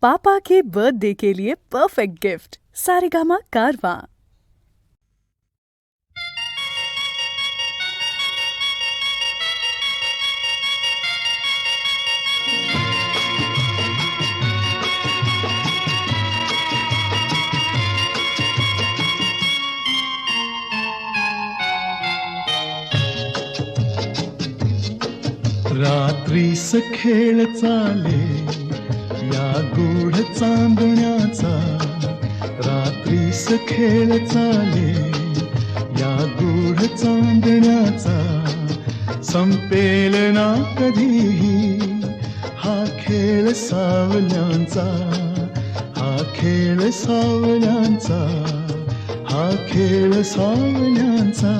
पापा के birthday के लिए perfect gift Saregama कारवां। रात्रीस खेळ चाले या गूढ चांदण्याचा, रात्रीस खेळ चाले या गूढ चांदण्याचा, संपेल ना कधीही हा खेळ सावल्यांचा, हा खेळ सावल्यांचा, हा खेळ सावल्यांचा।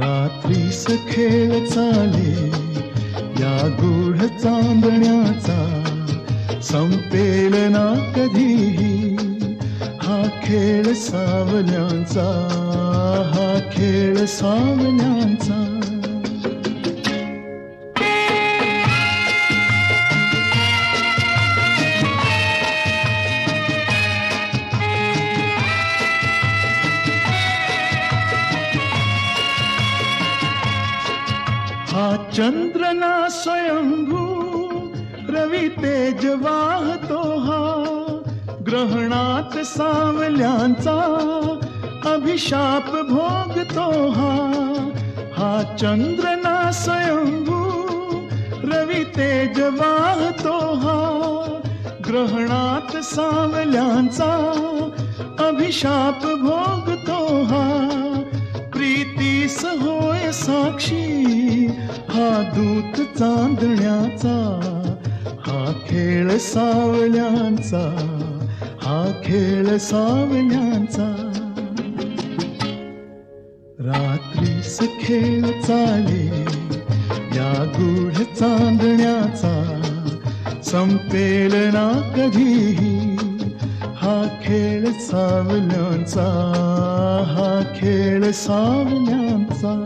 रात्रीस खेळ चाले या गूढ चांदण्याचा, संपेल ना कधीही हा खेळ सावल्यांचा, हा खेळ सावल्यांचा। हा चंद्र ना स्वयंभू रवी तेज वाहतो, हा ग्रहणात सावल्यांचा अभिशाप भोगतो, हा चंद्र ना स्वयंभू रवी तेज वाहतो, हा ग्रहणात सावल्यांचा अभिशाप भोगतो, हा प्रीतीस होय साक्षी हा दूत चांदण्याचा, हा खेळ सावल्यांचा, हा खेळ सावल्यांचा। रात्रीस खेळ चाले या गूढ चांदण्याचा, संपेल ना कधीही हा खेळ सावल्यांचा, हा खेळ सावल्यांचा।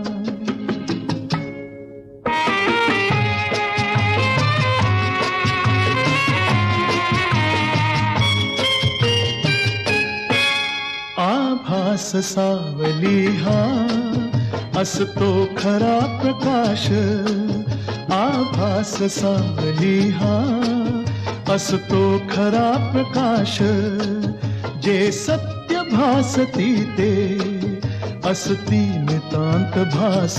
आभास सावली हा असतो खरा प्रकाश, आभास सावली हा असतो खरा प्रकाश, जे सत्य भासती ते असती नितांत भास,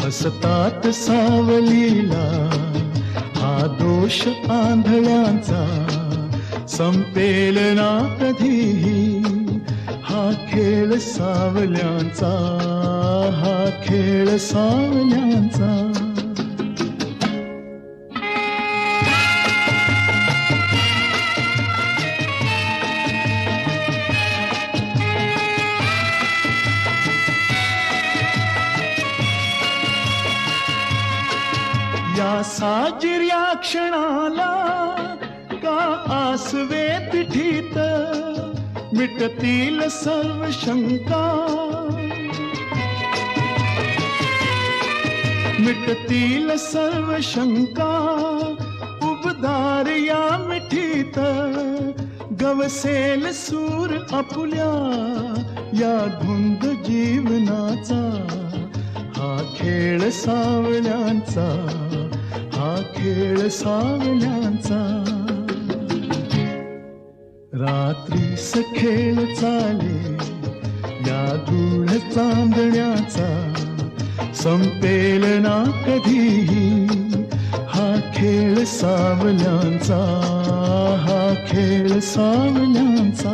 असतात सावलीला हा दोष आंधळ्यांचा, संपेल ना कधीही हा खेळ सावल्यांचा, हा खेळ सावल्यांचा। या साजिर्या क्षणाला का आसवे पिठीत, मिटतील सर्व शंका, मिटतील सर्व शंका, उबदार या मिठीत गवसेल सूर आपुल्या या धुंद जीवनाचा, हा खेळ सावल्यांचा, हा खेळ सावल्यांचा। रात्रीस खेळ चाले या गूढ चांदण्याचा, संपेल ना कधीही हा खेळ सावल्यांचा, हा खेळ सावल्यांचा।